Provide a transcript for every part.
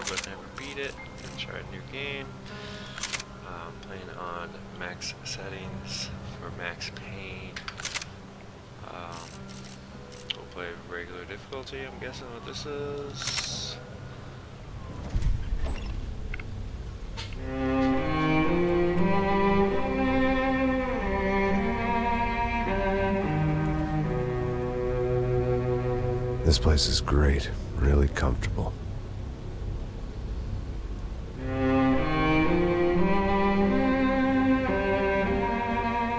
but never beat it. Gonna try a new game. Playing on max settings for max Payne. We'll play regular difficulty, I'm guessing what this is. This place is great, really comfortable.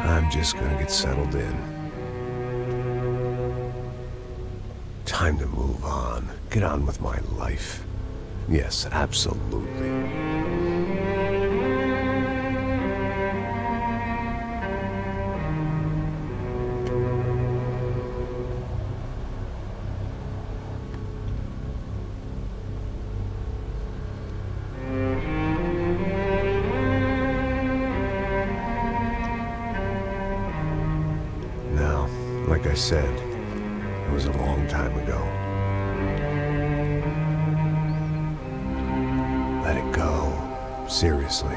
I'm just gonna get settled in. Time to move on. Get on with my life. Yes, absolutely. Now, like I said, it was a long time ago. Let it go. Seriously.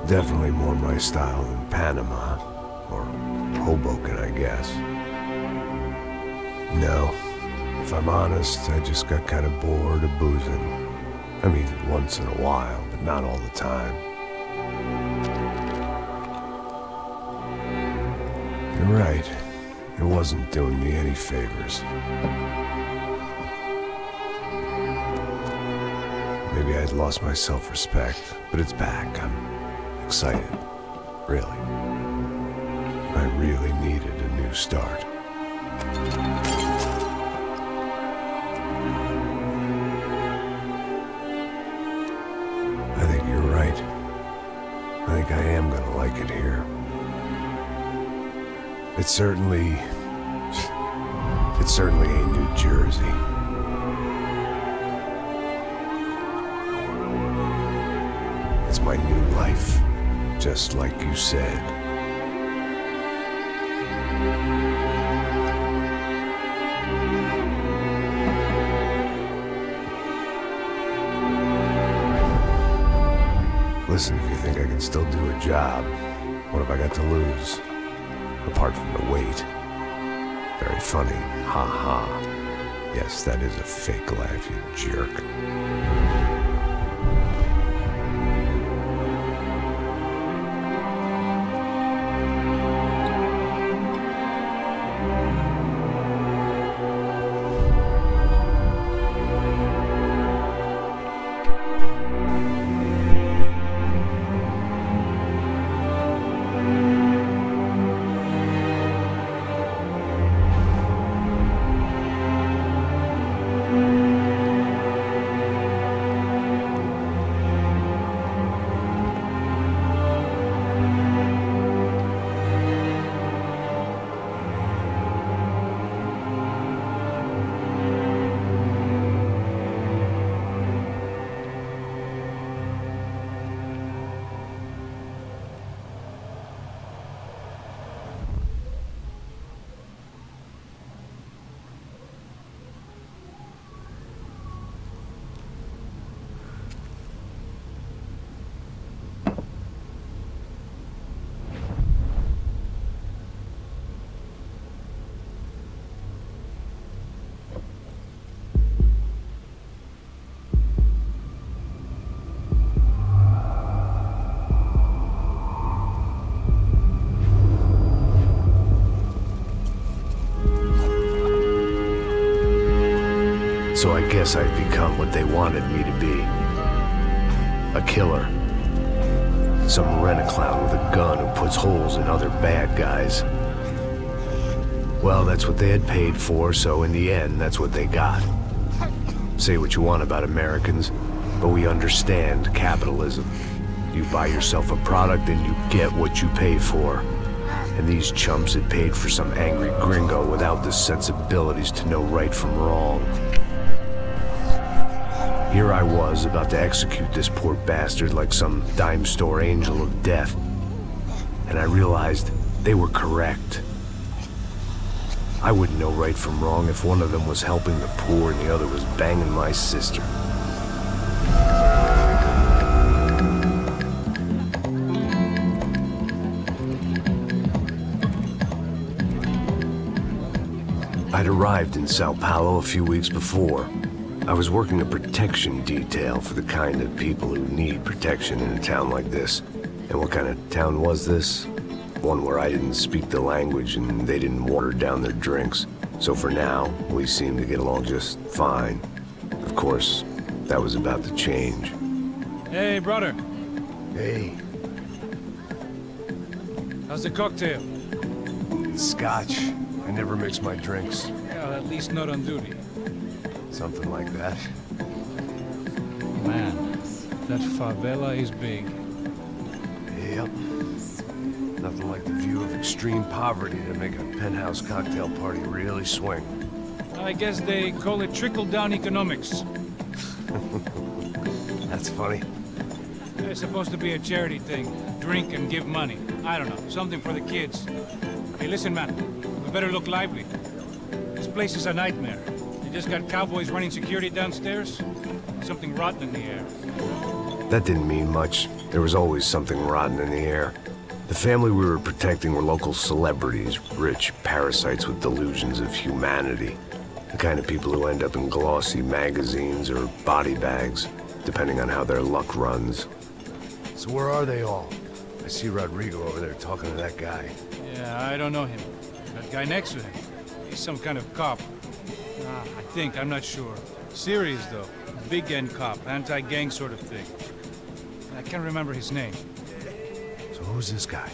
Definitely more my style than Panama, or Hoboken, I guess. No, if I'm honest, I just got kind of bored of boozing. I mean, once in a while, but not all the time. You're right, it wasn't doing me any favors. Maybe I'd lost my self-respect, but it's back. I'm excited, really. I really needed a new start. I think you're right. I think I am gonna like it here. It certainly ain't New Jersey. It's my new life. Just like you said. Listen, if you think I can still do a job, what have I got to lose? Apart from the weight. Very funny. Ha ha. Yes, that is a fake laugh, you jerk. So I guess I've become what they wanted me to be. A killer. Some rent-a-clown with a gun who puts holes in other bad guys. Well, that's what they had paid for, so in the end, that's what they got. Say what you want about Americans, but we understand capitalism. You buy yourself a product and you get what you pay for. And these chumps had paid for some angry gringo without the sensibilities to know right from wrong. Here I was, about to execute this poor bastard like some dime store angel of death. And I realized they were correct. I wouldn't know right from wrong if one of them was helping the poor and the other was banging my sister. I'd arrived in Sao Paulo a few weeks before. I was working a protection detail for the kind of people who need protection in a town like this. And what kind of town was this? One where I didn't speak the language and they didn't water down their drinks. So for now, we seemed to get along just fine. Of course, that was about to change. Hey, brother. Hey, How's the cocktail? it's scotch. I never mix my drinks. Well, at least not on duty. Something like that. Man, that favela is big. Yep. Nothing like the view of extreme poverty to make a penthouse cocktail party really swing. I guess they call it trickle-down economics. That's funny. It's supposed to be a charity thing. Drink and give money. I don't know, something for the kids. Hey, listen, man. We better look lively. This place is a nightmare. They just got cowboys running security downstairs. Something rotten in the air. That didn't mean much. There was always something rotten in the air. The family we were protecting were local celebrities, rich parasites with delusions of humanity. The kind of people who end up in glossy magazines or body bags, depending on how their luck runs. So where are they all? I see Rodrigo over there talking to that guy. Yeah, I don't know him. That guy next to him. He's some kind of cop. I think, I'm not sure. Serious, though. Big end cop, anti-gang sort of thing. I can't remember his name. So who's this guy?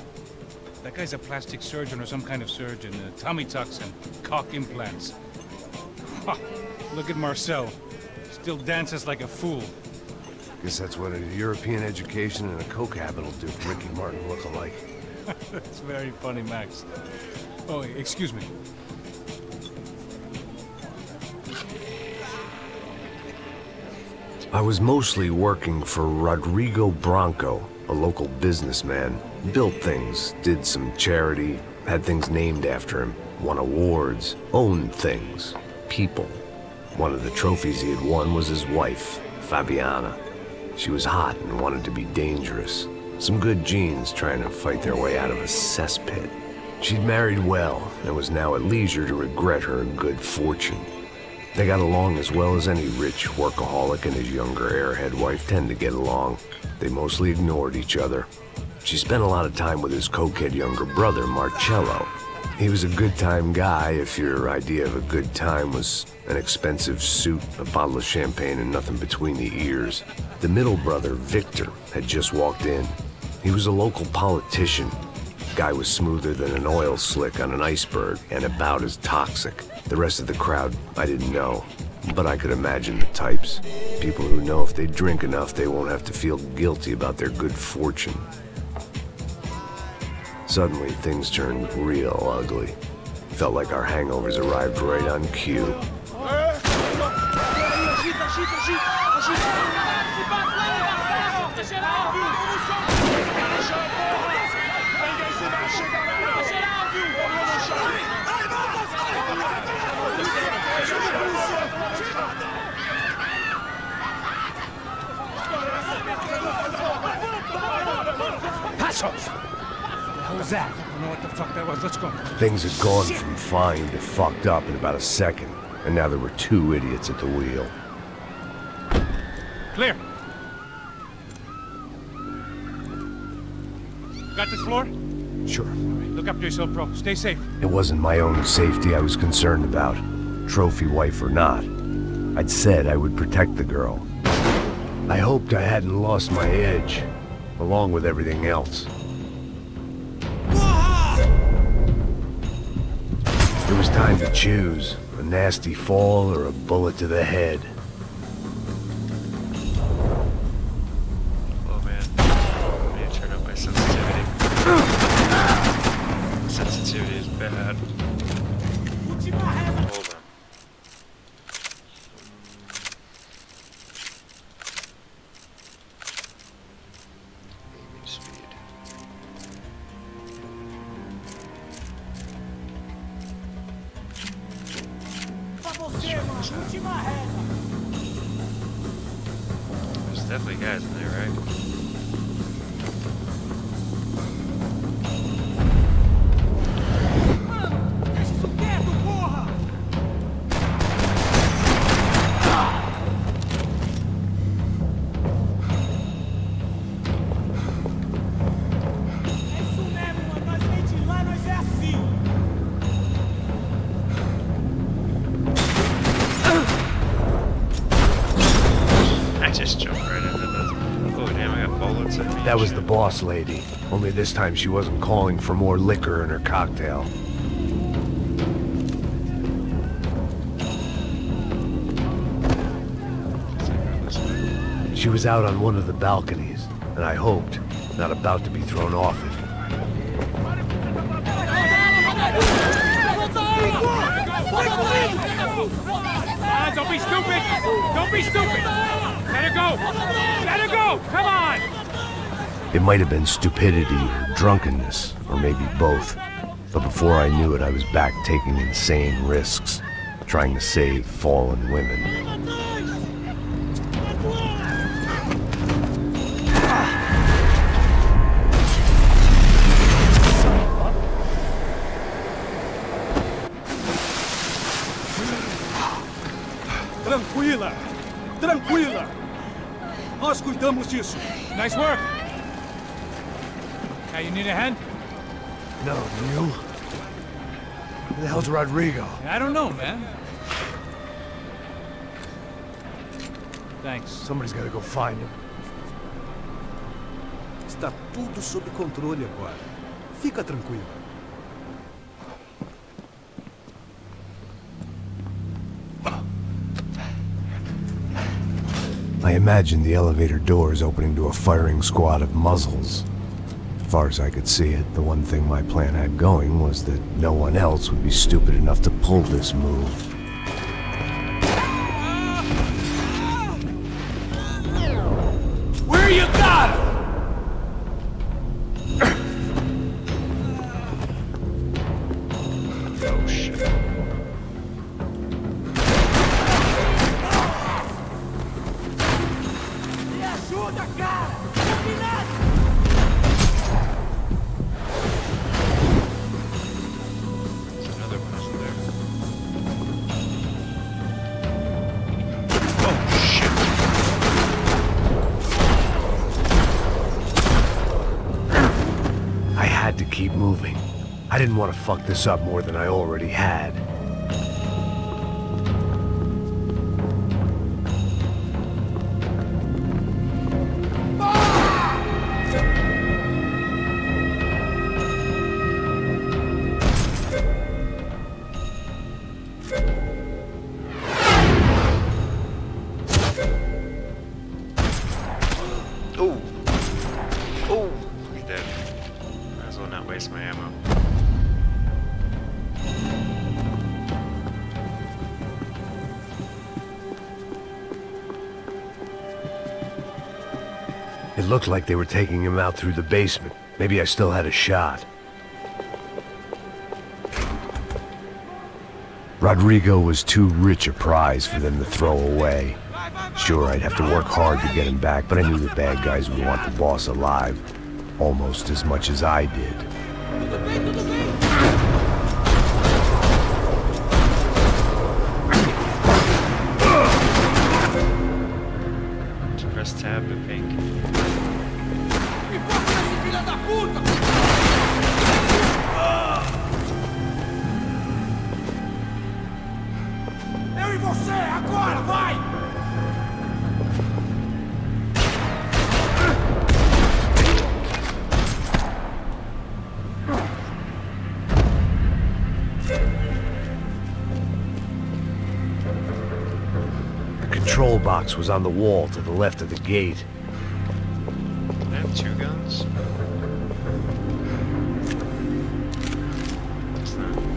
That guy's a plastic surgeon or some kind of surgeon. Tummy tucks and cock implants. Ha! Look at Marcel. Still dances like a fool. Guess that's what a European education and a coke habit will do for Ricky Martin look-alike. That's very funny, Max. Oh, excuse me. I was mostly working for Rodrigo Branco, a local businessman. Built things, did some charity, had things named after him, won awards, owned things, people. One of the trophies he had won was his wife, Fabiana. She was hot and wanted to be dangerous. Some good genes trying to fight their way out of a cesspit. She'd married well and was now at leisure to regret her good fortune. They got along as well as any rich workaholic and his younger airhead wife tend to get along. They mostly ignored each other. She spent a lot of time with his cokehead younger brother, Marcello. He was a good-time guy if your idea of a good time was an expensive suit, a bottle of champagne, and nothing between the ears. The middle brother, Victor, had just walked in. He was a local politician. Guy was smoother than an oil slick on an iceberg and about as toxic. The rest of the crowd, I didn't know, but I could imagine the types. People who know if they drink enough, they won't have to feel guilty about their good fortune. Suddenly, things turned real ugly. Felt like our hangovers arrived right on cue. Passos! What was that? I don't know what the fuck that was. Let's go. Things had gone from fine to fucked up in about a second, and now there were two idiots at the wheel. Clear. Got this floor? Sure. Look after yourself, bro. Stay safe. It wasn't my own safety I was concerned about, trophy wife or not. I'd said I would protect the girl. I hoped I hadn't lost my edge, along with everything else. It was time to choose, a nasty fall or a bullet to the head. Oh man, I need to turn up my sensitivity. bad. Hold on. Aiming speed. There's definitely guys in there, right? I just jumped right into this. Oh damn, I got bullets in me. That was the boss lady. Only this time she wasn't calling for more liquor in her cocktail. She was out on one of the balconies, and I hoped, not about to be thrown off it. Don't be stupid! Don't be stupid! Let her go! Let her go! Come on! It might have been stupidity or drunkenness, or maybe both. But before I knew it, I was back taking insane risks, trying to save fallen women. Tranquila! Tranquila! Nós cuidamos disso. Nice work! Hey, you need a hand? No, you? Who the hell's Rodrigo? I don't know, man. Thanks. Somebody's gotta go find him. Está tudo sob controle agora. Fica tranquila. I imagined the elevator doors opening to a firing squad of muzzles. As far as I could see it, the one thing my plan had going was that no one else would be stupid enough to pull this move. Where you got him? Oh shit. There's another one, isn't there? Oh shit. I had to keep moving. I didn't want to fuck this up more than I already had. Oh! Oh! He's dead. Might as well not waste my ammo. It looked like they were taking him out through the basement. Maybe I still had a shot. Rodrigo was too rich a prize for them to throw away. Sure, I'd have to work hard to get him back, but I knew the bad guys would want the boss alive. Almost as much as I did. Press tab to pink. Eu e você, agora, vai! The control box was on the wall to the left of the gate. I have two guns. Guess not.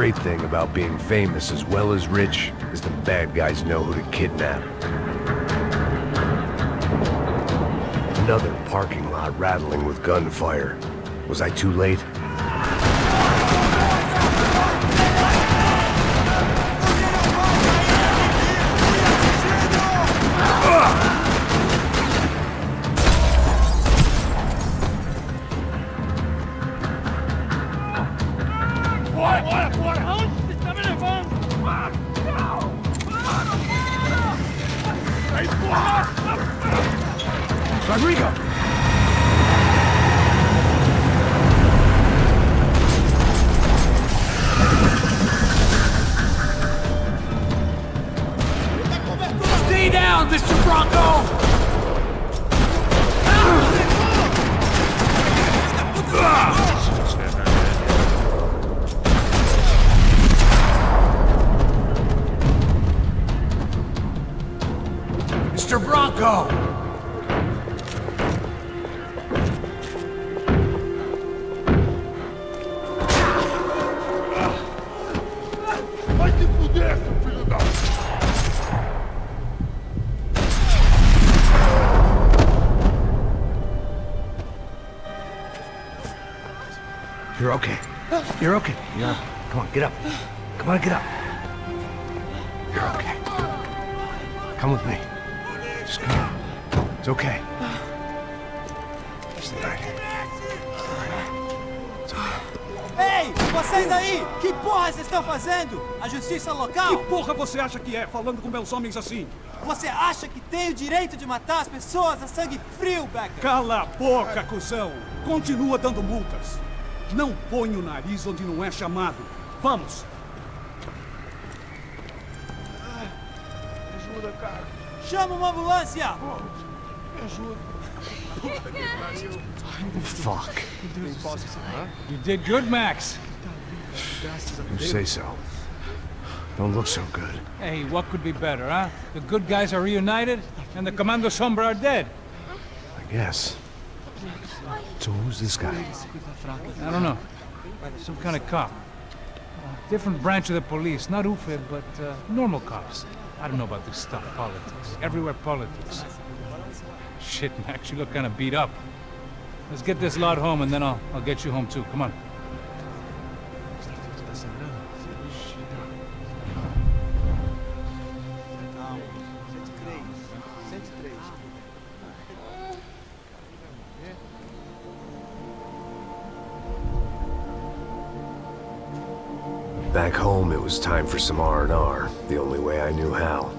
great thing about being famous as well as rich is the bad guys know who to kidnap. Another parking lot rattling with gunfire. Was I too late? Rodrigo! Stay down, Mr. Bronco! Mr. Bronco! You're okay. You're okay. Yeah. Come on, get up. Come on, get up. You're okay. Come with me. Just come on. It's okay. Stay right here. It's okay. Ei, vocês aí! Que porra vocês estão fazendo? A justiça local? Que porra você acha que é, falando com meus homens assim? Você acha que tem o direito de matar as pessoas a sangue frio, Becker? Cala a boca, cuzão! Continua dando multas. Não põe o nariz onde não é chamado. Vamos! Ajuda, cara. Chama uma ambulância! Me ajuda. Fuck. You did good, Max. You say so. Don't look so good. Hey, what could be better, huh? The good guys are reunited, and the Commando Sombra are dead. I guess. So who's this guy? I don't know. Some kind of cop. Different branch of the police. Not UFE, but normal cops. I don't know about this stuff. Politics. Everywhere politics. Shit, Max, you look kind of beat up. Let's get this lot home, and then I'll get you home too. Come on. Back home, it was time for some R&R, the only way I knew how.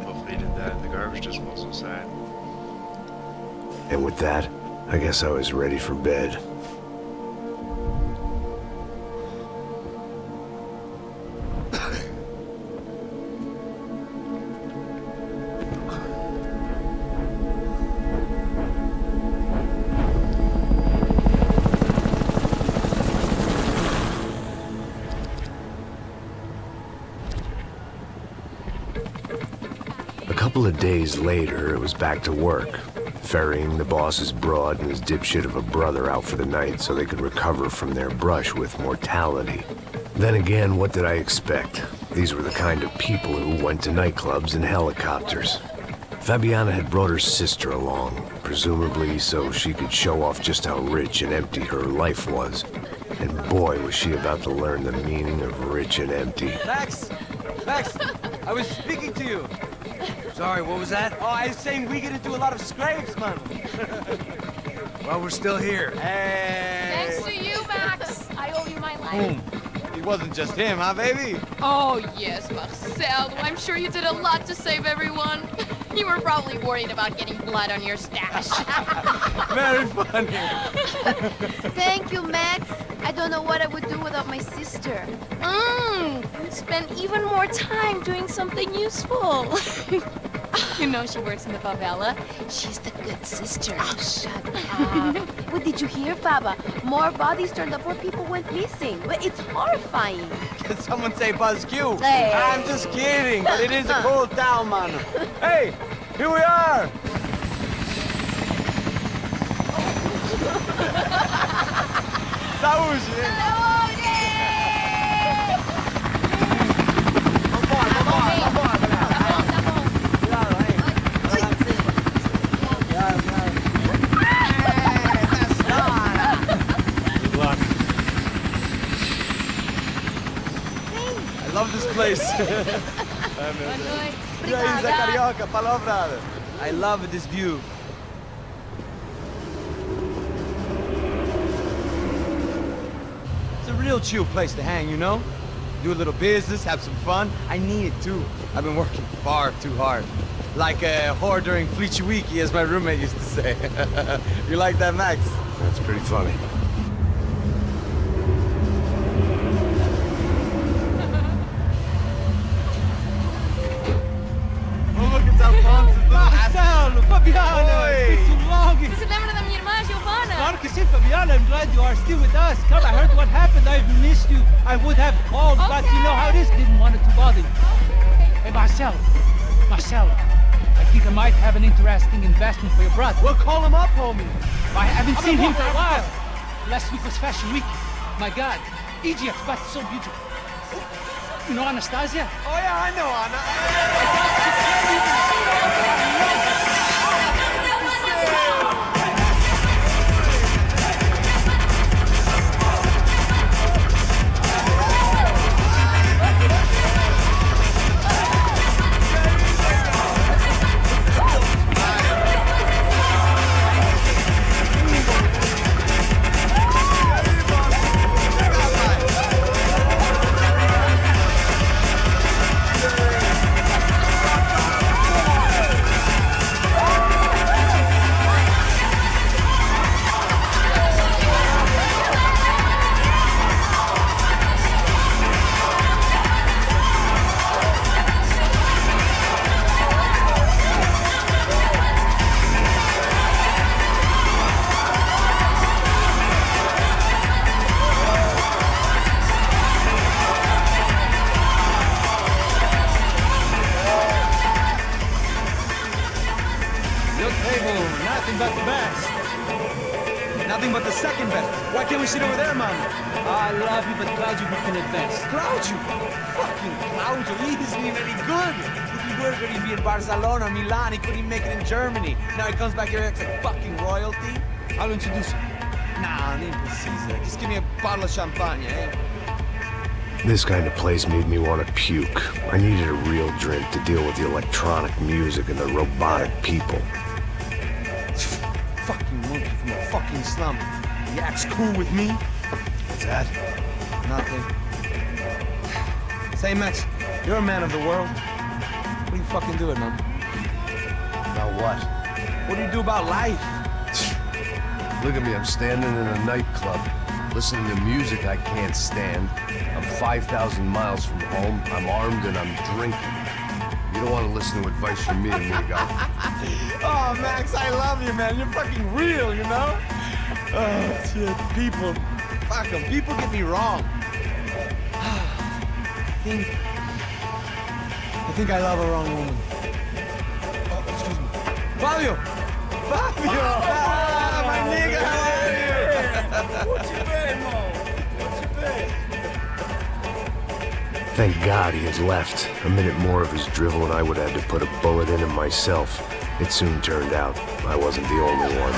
Hopefully he did that in the garbage disposal side. And with that, I guess I was ready for bed. A couple of days later, it was back to work. Ferrying the boss's broad and his dipshit of a brother out for the night so they could recover from their brush with mortality. Then again, what did I expect? These were the kind of people who went to nightclubs in helicopters. Fabiana had brought her sister along, presumably so she could show off just how rich and empty her life was. And boy, was she about to learn the meaning of rich and empty. Max! Max! I was speaking to you! Sorry, what was that? Oh, I was saying we get to do a lot of scrapes, man. Well, we're still here. Hey! Thanks to you, Max. I owe you my life. It wasn't just him, huh, baby? Oh, yes, Marcel. I'm sure you did a lot to save everyone. You were probably worried about getting blood on your stash. Very funny. Thank you, Max. I don't know what I would do without my sister. Spend even more time doing something useful. You know she works in the favela. She's the good sister. Oh, shut up. What did you hear, Faba? More bodies turned up where people went missing. But it's horrifying. Did someone say Buzz Q? Hey. I'm just kidding, but it is a cold town, man. Hey, here we are. Saúde! Good luck. I love this place. Carioca, palavra. I love this view. It's a real chill place to hang, you know? Do a little business, have some fun. I need it too. I've been working far too hard. Like a whore during Fleechy Weeky, as my roommate used to say. You like that, Max? That's pretty funny. Oh, look, it's Alfonso. Marcelo, Fabiana, Oi. it's been too long. Você se lembra da minha irmã, Giovanna? Claro que sim, Fabiana. I'm glad you are still with us. Come, I heard what happened. I've missed you. I would have called, but you know how it is. Didn't want it to bother you. Hey, Marcelo. Marcelo. I think I might have an interesting investment for your brother. Well, call him up, homie. I haven't seen him for a while. Last week was Fashion Week. My God, Egypt, but so beautiful. You know Anastasia? Oh, yeah, I know, Anna. Your table, nothing but the best. Nothing but the second best. Why can't we sit over there, man? I love you, but Claudio booking it best. Claudio! Fucking Claudio, he isn't even any good. If he were good, he'd be in Barcelona, Milan, he couldn't even make it in Germany. Now he comes back here and acts like fucking royalty. I'll introduce you. Nah, need Caesar. Just give me a bottle of champagne, eh? This kind of place made me want to puke. I needed a real drink to deal with the electronic music and the robotic people. Fucking monkey from a fucking slum. He acts cool with me. What's that? Nothing. Say, Max, you're a man of the world. What do you fucking do it, man? About what? What do you do about life? Look at me, I'm standing in a nightclub, listening to music I can't stand. I'm 5,000 miles from home, I'm armed and I'm drinking. You don't want to listen to advice from me, amigo. Oh, Max, I love you, man. You're fucking real, you know? Oh, shit. People. Fuck them. People get me wrong. I think I love a wrong woman. Oh, excuse me. Fabio! Fabio! Ah, my nigga, how are you? What you been, Mo? What you been? Thank God he had left. A minute more of his drivel and I would have had to put a bullet in him myself. It soon turned out I wasn't the only one.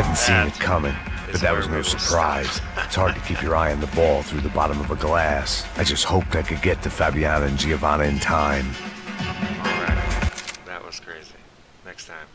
hadn't seen That it coming, but is that where was we no will surprise. It's hard to keep your eye on the ball through the bottom of a glass. I just hoped I could get to Fabiana and Giovanna in time. Alright. That was crazy. Next time.